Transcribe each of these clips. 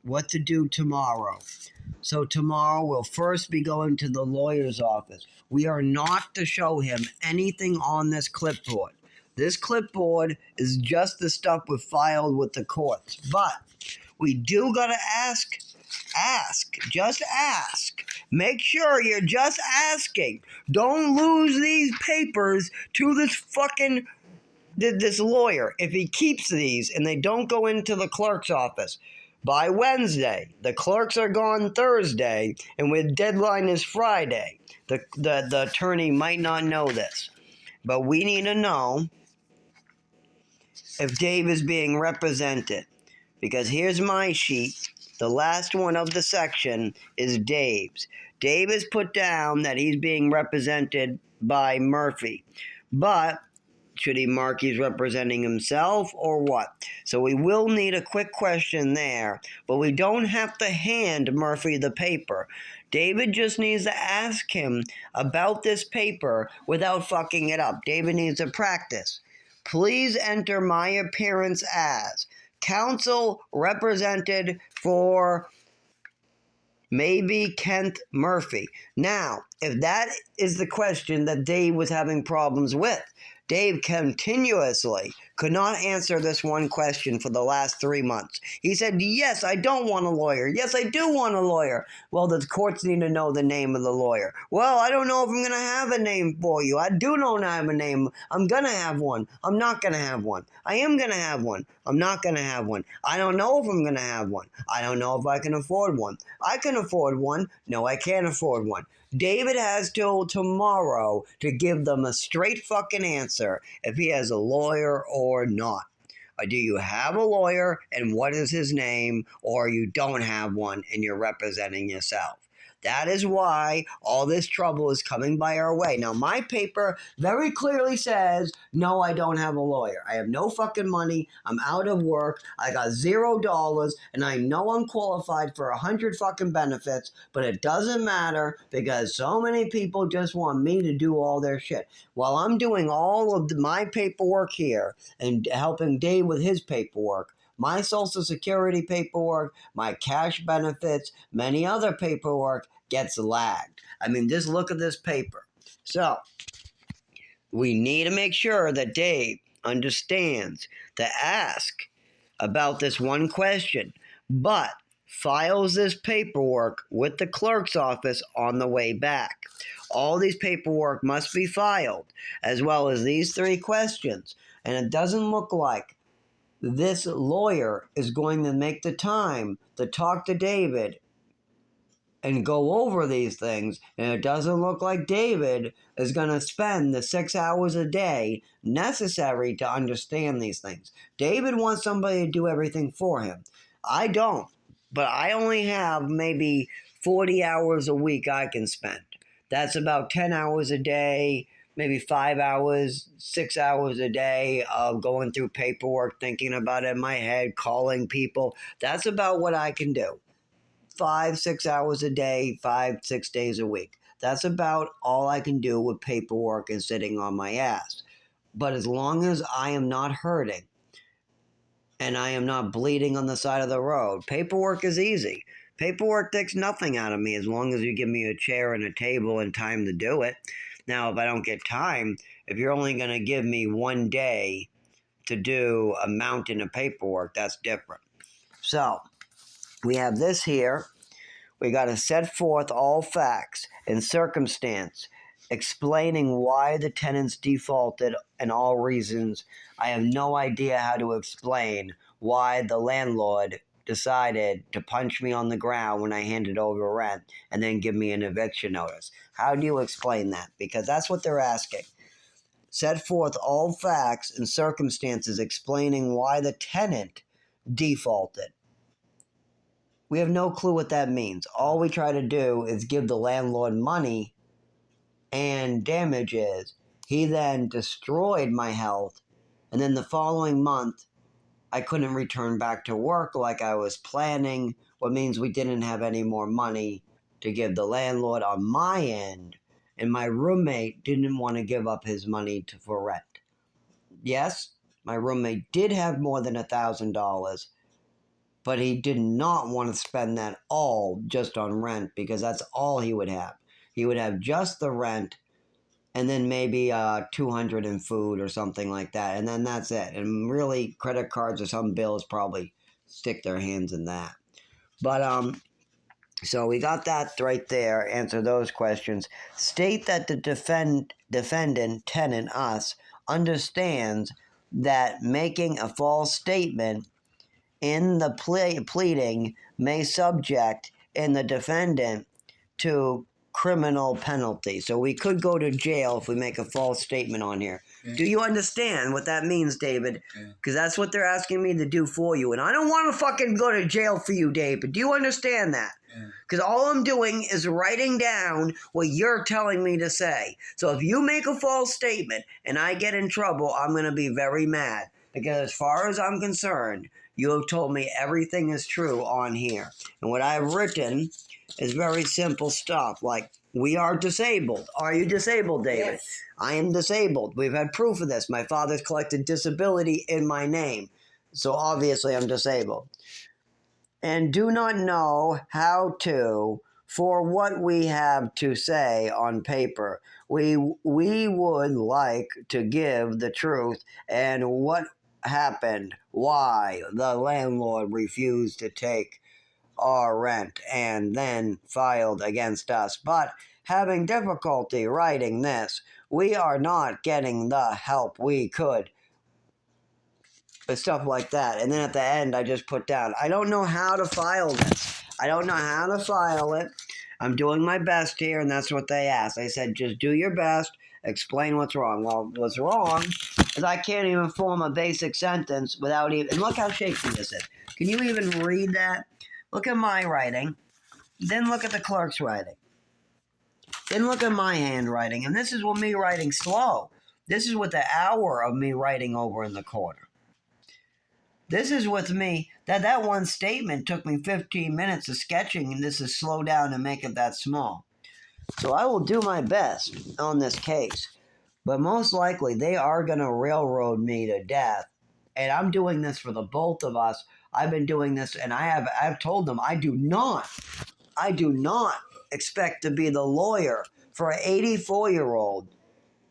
what to do tomorrow. So tomorrow we'll first be going to the lawyer's office. We are not to show him anything on this clipboard. This clipboard is just the stuff we filed with the courts. But we do gotta ask. Just ask. Make sure you're just asking. Don't lose these papers to this lawyer. If he keeps these and they don't go into the clerk's office by Wednesday, the clerks are gone Thursday, and with deadline is Friday. The attorney might not know this, but we need to know if Dave is being represented. Because here's my sheet. The last one of the section is Dave's. Dave has put down that he's being represented by Murphy. But should he mark he's representing himself or what? So we will need a quick question there, but we don't have to hand Murphy the paper. David just needs to ask him about this paper without fucking it up. David needs to practice. Please enter my appearance as counsel represented for maybe Kent Murphy. Now, if that is the question that Dave was having problems with, Dave continuously could not answer this one question for the last 3 months. He said, yes, I don't want a lawyer. Yes, I do want a lawyer. Well, the courts need to know the name of the lawyer. Well, I don't know if I'm going to have a name for you. I do know I have a name. I'm going to have one. I'm not going to have one. I am going to have one. I'm not going to have one. I don't know if I'm going to have one. I don't know if I can afford one. I can afford one. No, I can't afford one. David has till tomorrow to give them a straight fucking answer if he has a lawyer or not. Do you have a lawyer and what is his name, or you don't have one and you're representing yourself? That is why all this trouble is coming by our way. Now, my paper very clearly says, no, I don't have a lawyer. I have no fucking money. I'm out of work. I got $0, and I know I'm qualified for 100 fucking benefits, but it doesn't matter because so many people just want me to do all their shit. While I'm doing all of my paperwork here and helping Dave with his paperwork, my Social Security paperwork, my cash benefits, many other paperwork gets lagged. I mean, just look at this paper. So, we need to make sure that Dave understands to ask about this one question, but files this paperwork with the clerk's office on the way back. All these paperwork must be filed, as well as these 3 questions. And it doesn't look like this lawyer is going to make the time to talk to David and go over these things, and it doesn't look like David is going to spend the 6 hours a day necessary to understand these things. David wants somebody to do everything for him. I don't, but I only have maybe 40 hours a week I can spend. That's about 10 hours a day, maybe 5 hours, 6 hours a day of going through paperwork, thinking about it in my head, calling people. That's about what I can do. 5, 6 hours a day, 5, 6 days a week. That's about all I can do with paperwork and sitting on my ass. But as long as I am not hurting and I am not bleeding on the side of the road, paperwork is easy. Paperwork takes nothing out of me as long as you give me a chair and a table and time to do it. Now, if I don't get time, if you're only going to give me 1 day to do a mountain of paperwork, that's different. So, we have this here. We got to set forth all facts and circumstance, explaining why the tenants defaulted and all reasons. I have no idea how to explain why the landlord decided to punch me on the ground when I handed over rent and then give me an eviction notice. How do you explain that? Because that's what they're asking. Set forth all facts and circumstances explaining why the tenant defaulted. We have no clue what that means. All we try to do is give the landlord money and damages. He then destroyed my health, and then the following month, I couldn't return back to work like I was planning, what means we didn't have any more money to give the landlord on my end, and my roommate didn't want to give up his money for rent. Yes, my roommate did have more than $1,000, but he did not want to spend that all just on rent because that's all he would have. He would have just the rent and then maybe 200 in food or something like that, and then that's it. And really, credit cards or some bills probably stick their hands in that. But so we got that right there. Answer those questions. State that the defendant, tenant, us, understands that making a false statement in the pleading may subject in the defendant to criminal penalty. So we could go to jail if we make a false statement on here. Yeah. Do you understand what that means, David? Because that's what they're asking me to do for you. And I don't want to fucking go to jail for you, David. Do you understand that? Because all I'm doing is writing down what you're telling me to say. So if you make a false statement and I get in trouble, I'm going to be very mad. Because as far as I'm concerned, you have told me everything is true on here. And what I've written is very simple stuff, like, we are disabled. Are you disabled, David? Yes. I am disabled. We've had proof of this. My father's collected disability in my name. So obviously I'm disabled. And do not know how to, for what we have to say on paper. We would like to give the truth and what happened, why the landlord refused to take our rent and then filed against us. But having difficulty writing this, we are not getting the help we could. Stuff like that. And then at the end, I just put down, I don't know how to file this. I don't know how to file it. I'm doing my best here, and that's what they asked. I said, just do your best, explain what's wrong. Well, what's wrong is I can't even form a basic sentence without even, and look how shaky this is. Can you even read that? Look at my writing. Then look at the clerk's writing. Then look at my handwriting. And this is with me writing slow. This is with the hour of me writing over in the corner. This is with me, that one statement took me 15 minutes of sketching, and this is slow down and make it that small. So I will do my best on this case. But most likely, they are going to railroad me to death. And I'm doing this for the both of us. I've been doing this, and I've told them I do not expect to be the lawyer for an 84-year-old.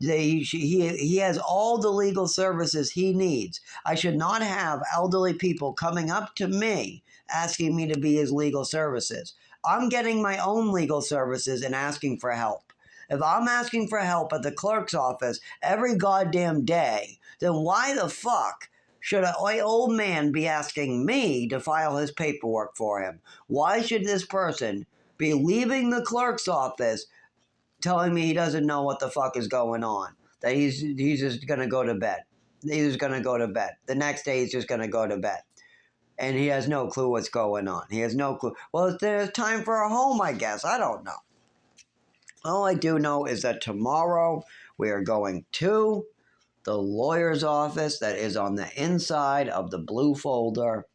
He has all the legal services he needs. I should not have elderly people coming up to me asking me to be his legal services. I'm getting my own legal services and asking for help. If I'm asking for help at the clerk's office every goddamn day, then why the fuck should an old man be asking me to file his paperwork for him? Why should this person be leaving the clerk's office telling me he doesn't know what the fuck is going on? That he's just going to go to bed. He's just going to go to bed. The next day he's just going to go to bed. And he has no clue what's going on. He has no clue. Well, there's time for a home, I guess. I don't know. All I do know is that tomorrow we are going to the lawyer's office that is on the inside of the blue folder.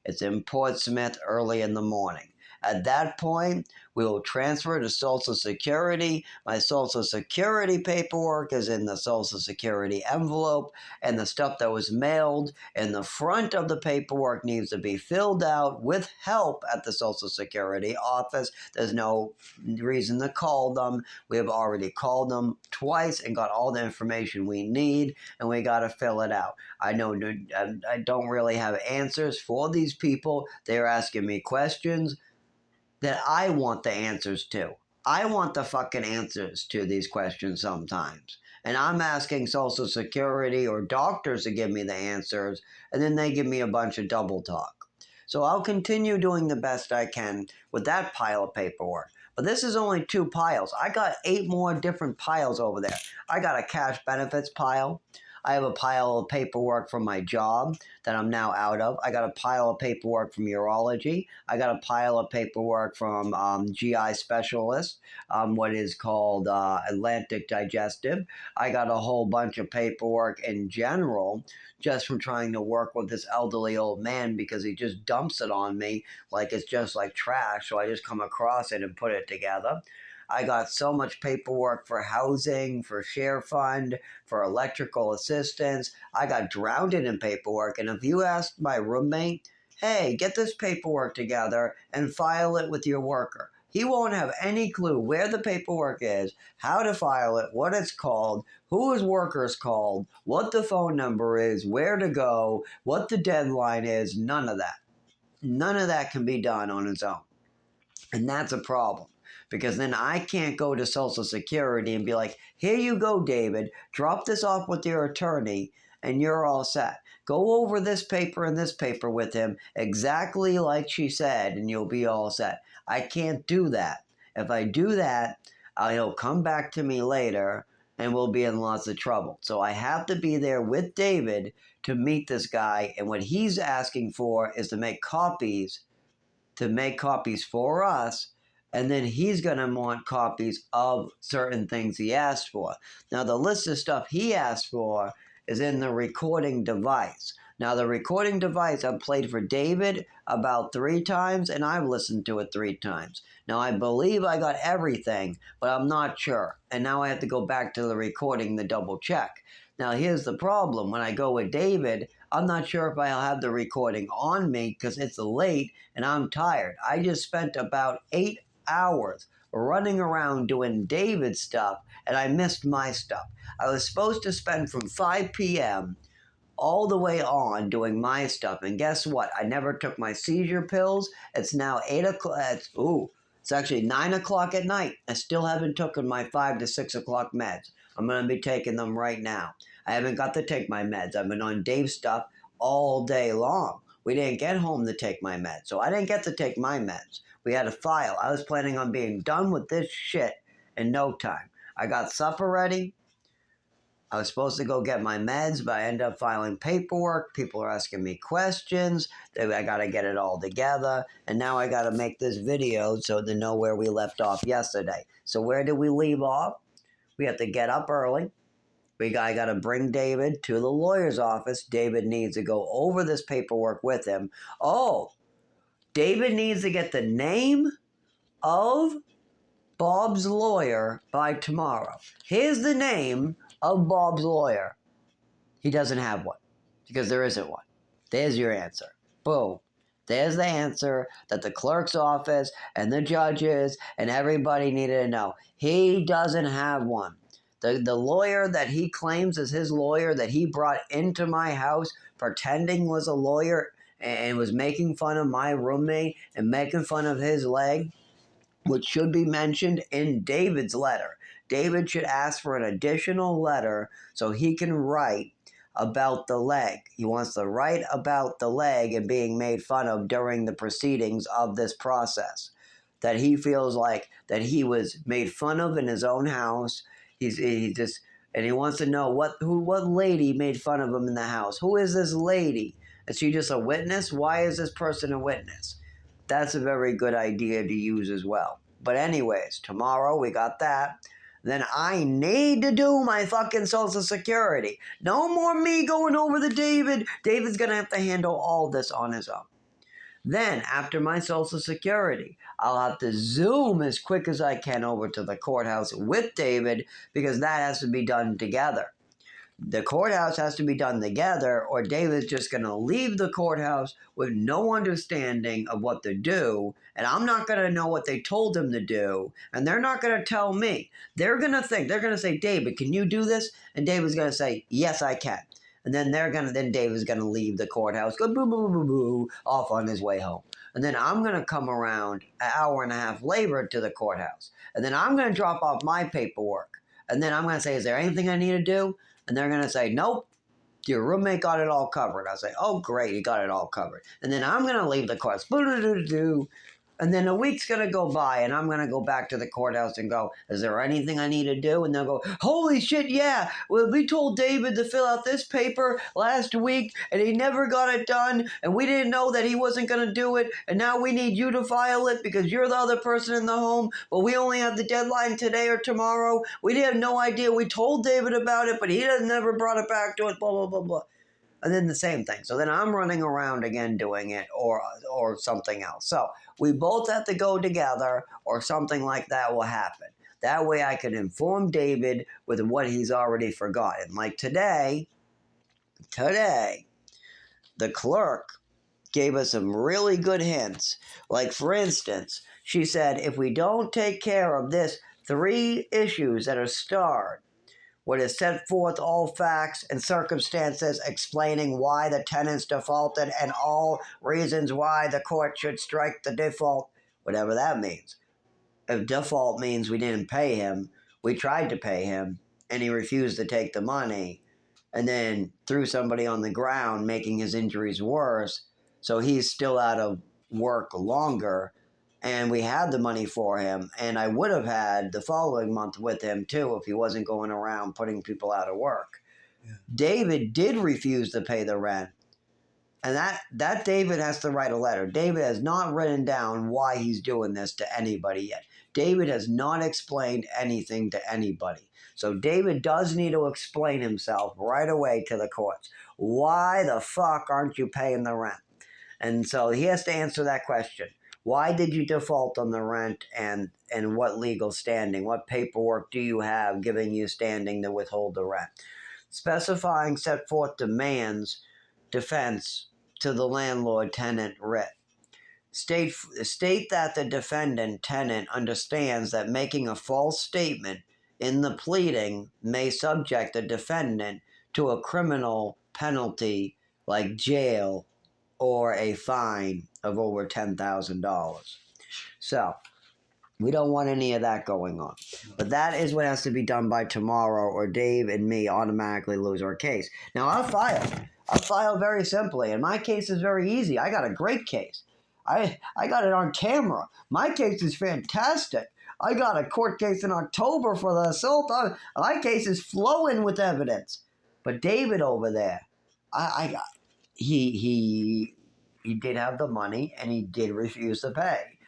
It's in Portsmouth early in the morning. At that point, we will transfer to Social Security. My Social Security paperwork is in the Social Security envelope, and the stuff that was mailed in the front of the paperwork needs to be filled out with help at the Social Security office. There's no reason to call them. We have already called them twice and got all the information we need, and we got to fill it out. I know I don't really have answers for these people. They're asking me questions that I want the answers to. I want the fucking answers to these questions sometimes. And I'm asking Social Security or doctors to give me the answers, and then they give me a bunch of double talk. So I'll continue doing the best I can with that pile of paperwork. But this is only 2 piles. I got 8 more different piles over there. I got a cash benefits pile. I have a pile of paperwork from my job that I'm now out of. I got a pile of paperwork from urology. I got a pile of paperwork from GI specialist, what is called Atlantic Digestive. I got a whole bunch of paperwork in general just from trying to work with this elderly old man because he just dumps it on me like it's just like trash. So I just come across it and put it together. I got so much paperwork for housing, for share fund, for electrical assistance. I got drowned in paperwork. And if you ask my roommate, hey, get this paperwork together and file it with your worker. He won't have any clue where the paperwork is, how to file it, what it's called, who his worker is called, what the phone number is, where to go, what the deadline is, none of that. None of that can be done on its own. And that's a problem because then I can't go to Social Security and be like, here you go, David, drop this off with your attorney and you're all set. Go over this paper and this paper with him exactly like she said and you'll be all set. I can't do that. If I do that, he'll come back to me later and we'll be in lots of trouble. So I have to be there with David to meet this guy. And what he's asking for is to make copies for us, and then he's going to want copies of certain things he asked for. Now, the list of stuff he asked for is in the recording device. Now, the recording device I've played for David about 3 times, and I've listened to it 3 times. Now, I believe I got everything, but I'm not sure. And now I have to go back to the recording to double check. Now, here's the problem. When I go with David, I'm not sure if I'll have the recording on me because it's late and I'm tired. I just spent about 8 hours running around doing David's stuff and I missed my stuff. I was supposed to spend from 5 p.m. all the way on doing my stuff. And guess what? I never took my seizure pills. It's now 8 o'clock. It's actually 9 o'clock at night. I still haven't taken my 5 to 6 o'clock meds. I'm going to be taking them right now. I haven't got to take my meds. I've been on Dave's stuff all day long. We didn't get home to take my meds, so I didn't get to take my meds. We had a file. I was planning on being done with this shit in no time. I got supper ready. I was supposed to go get my meds, but I ended up filing paperwork. People are asking me questions. I got to get it all together. And now I got to make this video so to know where we left off yesterday. So where did we leave off? We have to get up early. I got to bring David to the lawyer's office. David needs to go over this paperwork with him. Oh, David needs to get the name of Bob's lawyer by tomorrow. Here's the name of Bob's lawyer. He doesn't have one because there isn't one. There's your answer. Boom. There's the answer that the clerk's office and the judges and everybody needed to know. He doesn't have one. The lawyer that he claims is his lawyer that he brought into my house pretending was a lawyer and was making fun of my roommate and making fun of his leg, which should be mentioned in David's letter. David should ask for an additional letter so he can write about the leg. He wants to write about the leg and being made fun of during the proceedings of this process. That he feels like that he was made fun of in his own house. And he wants to know what lady made fun of him in the house. Who is this lady? Is she just a witness? Why is this person a witness? That's a very good idea to use as well. But anyways, tomorrow we got that. Then I need to do my fucking Social Security. No more me going over to David. David's going to have to handle all this on his own. Then, after my Social Security, I'll have to Zoom as quick as I can over to the courthouse with David because that has to be done together. The courthouse has to be done together or David's just going to leave the courthouse with no understanding of what to do, and I'm not going to know what they told him to do, and they're not going to tell me. They're going to say, David, can you do this? And David's going to say, yes, I can. And then David's going to leave the courthouse, go boo, boo, boo, boo, off on his way home. And then I'm going to come around an hour and a half later to the courthouse. And then I'm going to drop off my paperwork. And then I'm going to say, is there anything I need to do? And they're going to say, nope, your roommate got it all covered. I'll say, oh, great, he got it all covered. And then I'm going to leave the courthouse. And then a week's going to go by, and I'm going to go back to the courthouse and go, is there anything I need to do? And they'll go, holy shit, yeah. Well, we told David to fill out this paper last week, and he never got it done, and we didn't know that he wasn't going to do it, and now we need you to file it because you're the other person in the home, but we only have the deadline today or tomorrow. We have no idea. We told David about it, but he never brought it back to us, blah, blah, blah, blah. And then the same thing. So then I'm running around again doing it or something else. So we both have to go together or something like that will happen. That way I can inform David with what he's already forgotten. Like today, the clerk gave us some really good hints. Like, for instance, she said, if we don't take care of this 3 issues that are starred, what is set forth all facts and circumstances explaining why the tenants defaulted and all reasons why the court should strike the default, whatever that means. If default means we didn't pay him, we tried to pay him, and he refused to take the money, and then threw somebody on the ground, making his injuries worse, so he's still out of work longer, and we had the money for him, and I would have had the following month with him too if he wasn't going around putting people out of work. Yeah. David did refuse to pay the rent, and that David has to write a letter. David has not written down why he's doing this to anybody yet. David has not explained anything to anybody. So David does need to explain himself right away to the courts. Why the fuck aren't you paying the rent? And so he has to answer that question. Why did you default on the rent, and what legal standing? What paperwork do you have giving you standing to withhold the rent? Specifying set forth demands defense to the landlord-tenant writ. State that the defendant tenant understands that making a false statement in the pleading may subject the defendant to a criminal penalty like jail or a fine of over $10,000. So, we don't want any of that going on. But that is what has to be done by tomorrow, or Dave and me automatically lose our case. Now, I'll file very simply, and my case is very easy. I got a great case. I got it on camera. My case is fantastic. I got a court case in October for the assault. My case is flowing with evidence. But David over there, he did have the money, and he did refuse to pay.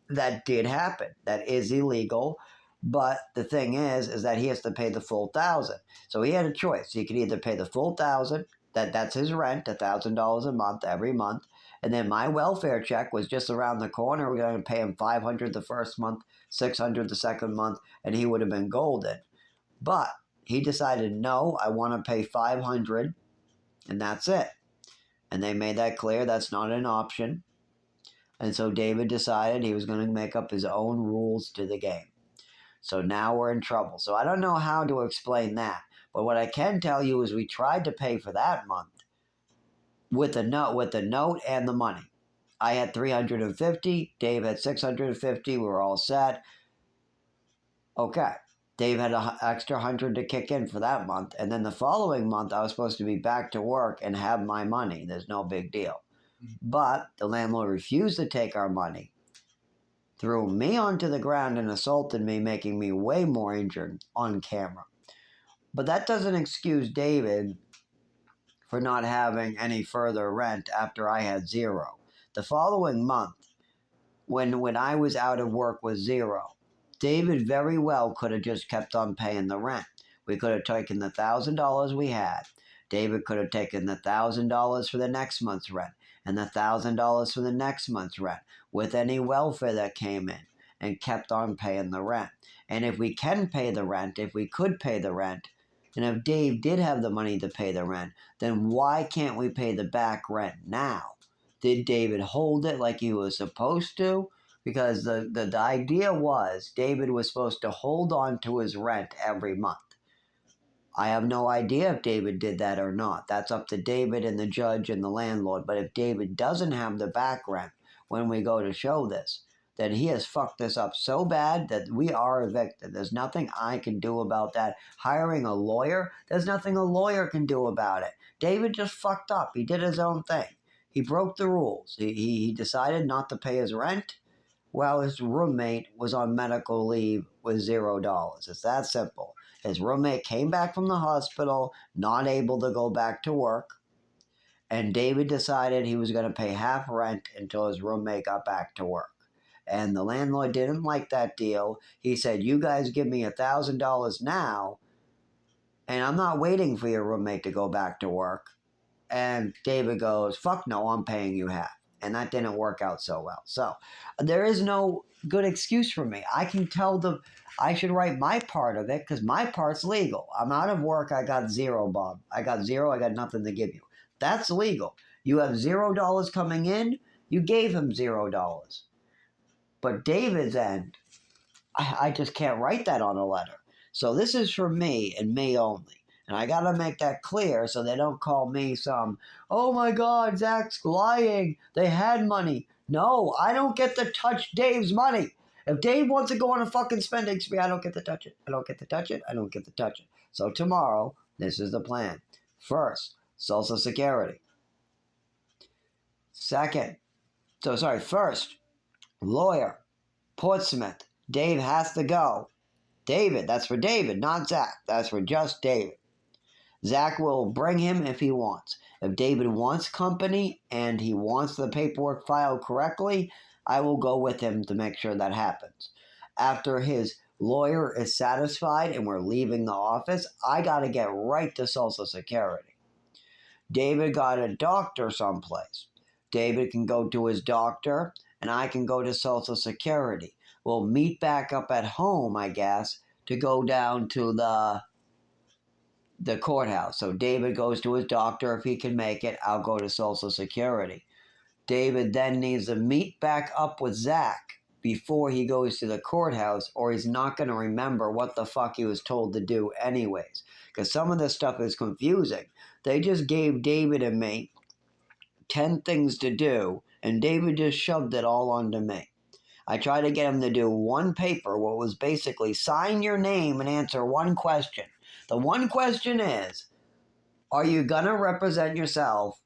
That did happen. That is illegal. But the thing is that he has to pay the full $1,000. So he had a choice. He could either pay the full $1,000, that's his rent, $1,000 a month every month, and then my welfare check was just around the corner. We're going to pay him $500 the first month, $600 the second month, and he would have been golden. But he decided, no, I want to pay $500, and that's it. And they made that clear. That's not an option. And so David decided he was going to make up his own rules to the game. So now we're in trouble. So I don't know how to explain that. But what I can tell you is we tried to pay for that month with the note and the money. I had $350. Dave had $650. We were all set. Okay. Dave had an extra $100 to kick in for that month. And then the following month, I was supposed to be back to work and have my money. There's no big deal. But the landlord refused to take our money, threw me onto the ground and assaulted me, making me way more injured on camera. But that doesn't excuse David for not having any further rent after I had zero. The following month, when I was out of work with zero, David very well could have just kept on paying the rent. We could have taken the $1,000 we had. David could have taken the $1,000 for the next month's rent and the $1,000 for the next month's rent with any welfare that came in, and kept on paying the rent. And if we can pay the rent, if we could pay the rent, and if Dave did have the money to pay the rent, then why can't we pay the back rent now? Did David hold it like he was supposed to? Because the idea was David was supposed to hold on to his rent every month. I have no idea if David did that or not. That's up to David and the judge and the landlord. But if David doesn't have the back rent when we go to show this, then he has fucked this up so bad that we are evicted. There's nothing I can do about that. Hiring a lawyer, there's nothing a lawyer can do about it. David just fucked up. He did his own thing. He broke the rules. He decided not to pay his rent while his roommate was on medical leave with $0. It's that simple. His roommate came back from the hospital, not able to go back to work, and David decided he was going to pay half rent until his roommate got back to work. And the landlord didn't like that deal. He said, you guys give me $1,000 now, and I'm not waiting for your roommate to go back to work. And David goes, fuck no, I'm paying you half. And that didn't work out so well. So there is no good excuse for me. I can tell I should write my part of it because my part's legal. I'm out of work. I got zero, Bob. I got zero. I got nothing to give you. That's legal. You have $0 coming in, you gave him $0. But David's end, I just can't write that on a letter. So this is for me and me only. And I got to make that clear so they don't call me some, oh my God, Zach's lying. They had money. No, I don't get to touch Dave's money. If Dave wants to go on a fucking spending spree, I don't get to touch it. I don't get to touch it. I don't get to touch it. So tomorrow, this is the plan. First, Social Security. First, lawyer, Portsmouth. Dave has to go. David, that's for David, not Zach. That's for just David. Zach will bring him if he wants. If David wants company and he wants the paperwork filed correctly, I will go with him to make sure that happens. After his lawyer is satisfied and we're leaving the office, I got to get right to Social Security. David got a doctor someplace. David can go to his doctor and I can go to Social Security. We'll meet back up at home, I guess, to go down to the courthouse. So David goes to his doctor. If he can make it, I'll go to Social Security. David then needs to meet back up with Zach before he goes to the courthouse, or he's not going to remember what the fuck he was told to do anyways. Because some of this stuff is confusing. They just gave David and me 10 things to do, and David just shoved it all onto me. I tried to get him to do one paper, what was basically sign your name and answer one question. The one question is, are you going to represent yourself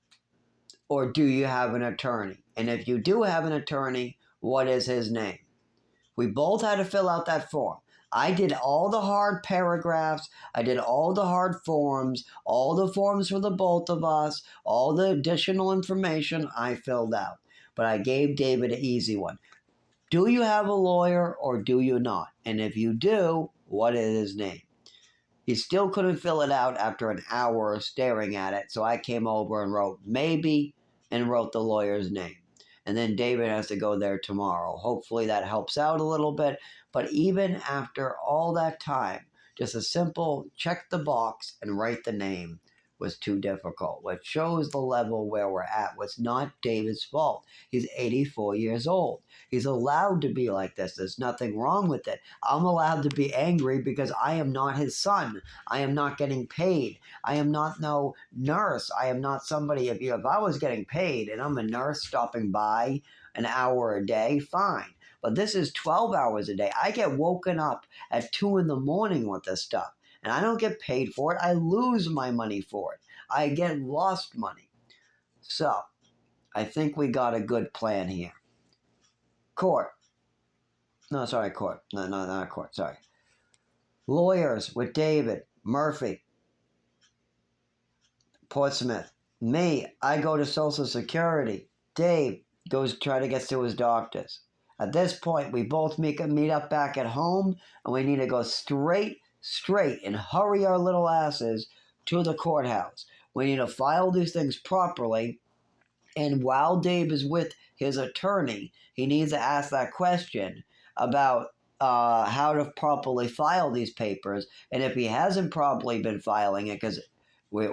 or do you have an attorney? And if you do have an attorney, what is his name? We both had to fill out that form. I did all the hard paragraphs. I did all the hard forms, all the forms for the both of us, all the additional information I filled out. But I gave David an easy one. Do you have a lawyer or do you not? And if you do, what is his name? He still couldn't fill it out after an hour of staring at it, so I came over and wrote maybe and wrote the lawyer's name. And then David has to go there tomorrow. Hopefully that helps out a little bit. But even after all that time, just a simple check the box and write the name was too difficult, which shows the level where we're at. Was not David's fault. He's 84 years old. He's allowed to be like this. There's nothing wrong with it. I'm allowed to be angry because I am not his son. I am not getting paid. I am not no nurse. I am not somebody, if I was getting paid and I'm a nurse stopping by an hour a day, fine. But this is 12 hours a day. I get woken up at 2 in the morning with this stuff. And I don't get paid for it. I lose my money for it. I get lost money. So, I think we got a good plan here. Court. No, not court. Sorry. Lawyers with David, Murphy, Portsmouth. Me, I go to Social Security. Dave goes try to get to his doctors. At this point, we both meet up back at home, and we need to go straight and hurry our little asses to the courthouse. We need to file these things properly, and while Dave is with his attorney, he needs to ask that question about how to properly file these papers, and if he hasn't properly been filing it, because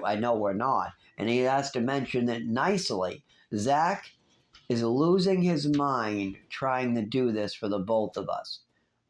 I know we're not, and he has to mention it nicely. Zach is losing his mind trying to do this for the both of us.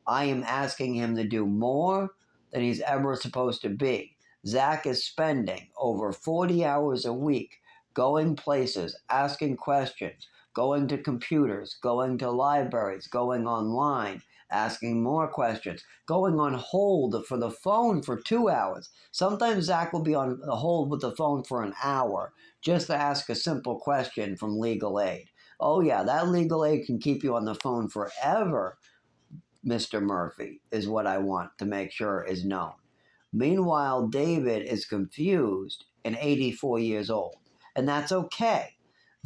I am asking him to do more than he's ever supposed to be. Zach is spending over 40 hours a week going places, asking questions, going to computers, going to libraries, going online, asking more questions, going on hold for the phone for 2 hours. Sometimes Zach will be on hold with the phone for an hour just to ask a simple question from legal aid. Oh yeah, that legal aid can keep you on the phone forever, Mr. Murphy, is what I want to make sure is known. Meanwhile, David is confused and 84 years old, and that's okay.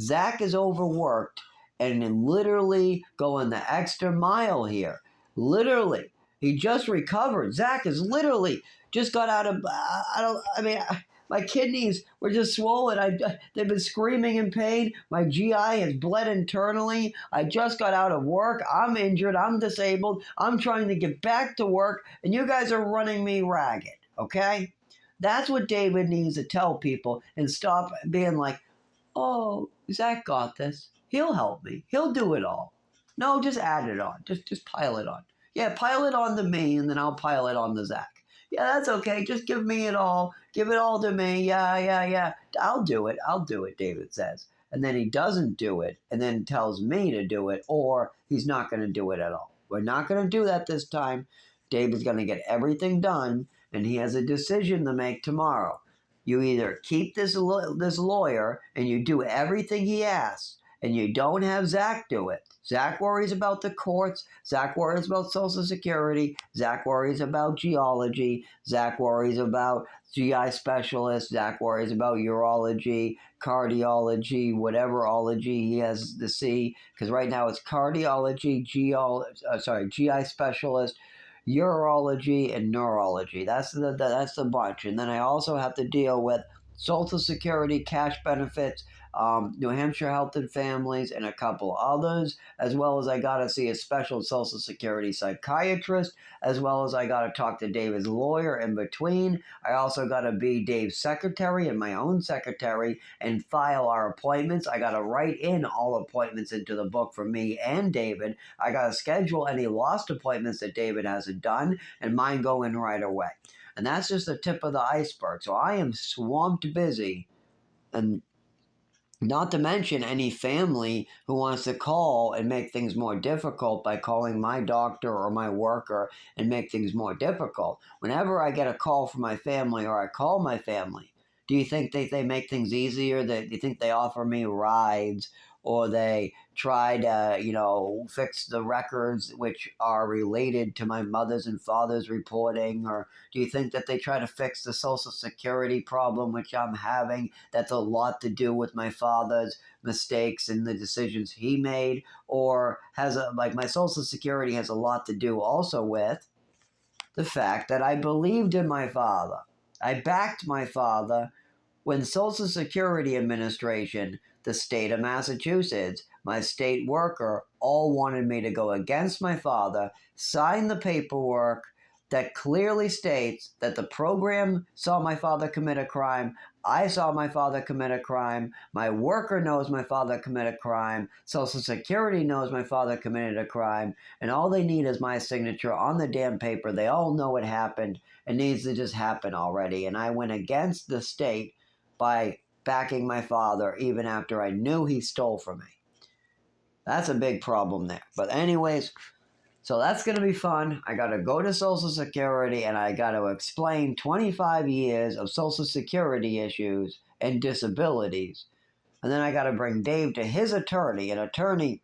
Zach is overworked and literally going the extra mile here. Literally, he just recovered. Zach is literally just got out of, my kidneys were just swollen. They've been screaming in pain. My GI has bled internally. I just got out of work. I'm injured. I'm disabled. I'm trying to get back to work, and you guys are running me ragged, okay? That's what David needs to tell people and stop being like, Oh, Zach got this. He'll help me. He'll do it all. No, just add it on. Just pile it on. Yeah, pile it on to me, and then I'll pile it on to Zach. Yeah, that's okay. Just give me it all. Give it all to me. Yeah, yeah, yeah. I'll do it. I'll do it, David says. And then he doesn't do it, and then tells me to do it, or he's not going to do it at all. We're not going to do that this time. David's going to get everything done, and he has a decision to make tomorrow. You either keep this lawyer and you do everything he asks, and you don't have Zach do it. Zach worries about the courts. Zach worries about Social Security. Zach worries about geology. Zach worries about GI specialists. Zach worries about urology, cardiology, whatever ology he has to see. Because right now it's cardiology, GI specialist, urology, and neurology. That's the bunch. And then I also have to deal with Social Security cash benefits, New Hampshire Health and Families, and a couple others, as well as I got to see a special Social Security psychiatrist, as well as I got to talk to David's lawyer in between. I also got to be Dave's secretary and my own secretary and file our appointments. I got to write in all appointments into the book for me and David. I got to schedule any lost appointments that David hasn't done, and mine go in right away. And that's just the tip of the iceberg. So I am swamped busy. And not to mention any family who wants to call and make things more difficult by calling my doctor or my worker and make things more difficult. Whenever I get a call from my family or I call my family, do you think they make things easier? Do you think they offer me rides, or they try to, fix the records which are related to my mother's and father's reporting? Or do you think that they try to fix the Social Security problem which I'm having that's a lot to do with my father's mistakes and the decisions he made? Or like my Social Security has a lot to do also with the fact that I believed in my father. I backed my father when Social Security Administration, the state of Massachusetts, my state worker, all wanted me to go against my father, sign the paperwork that clearly states that the program saw my father commit a crime, I saw my father commit a crime, my worker knows my father committed a crime, Social Security knows my father committed a crime, and all they need is my signature on the damn paper. They all know it happened. It needs to just happen already. And I went against the state by backing my father even after I knew he stole from me. That's a big problem there. But anyways, so that's going to be fun. I got to go to Social Security and I got to explain 25 years of Social Security issues and disabilities. And then I got to bring Dave to his attorney, an attorney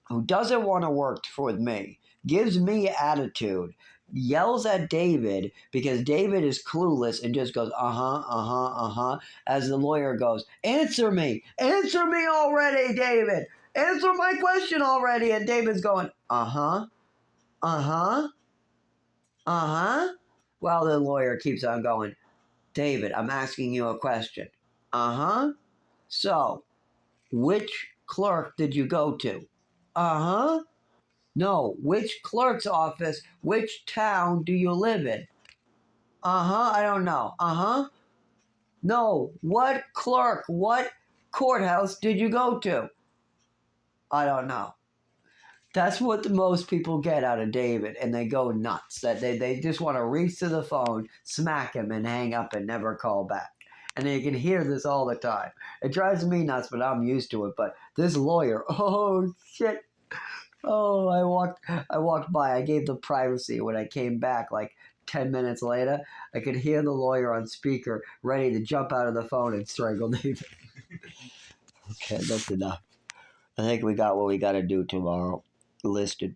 who doesn't want to work with me, gives me attitude, yells at David because David is clueless and just goes, as the lawyer goes, answer me already, David, answer my question already. And David's going, well, the lawyer keeps on going, David, I'm asking you a question. So, which clerk did you go to? No, which clerk's office, which town do you live in? I don't know. No, what clerk, what courthouse did you go to? I don't know. That's what the most people get out of David, and they go nuts. That they just want to reach to the phone, smack him, and hang up and never call back. And you can hear this all the time. It drives me nuts, but I'm used to it. But this lawyer, oh shit. Oh, I walked by. I gave the privacy. When I came back, like 10 minutes later, I could hear the lawyer on speaker ready to jump out of the phone and strangle David. Okay, that's enough. I think we got what we got to do tomorrow listed.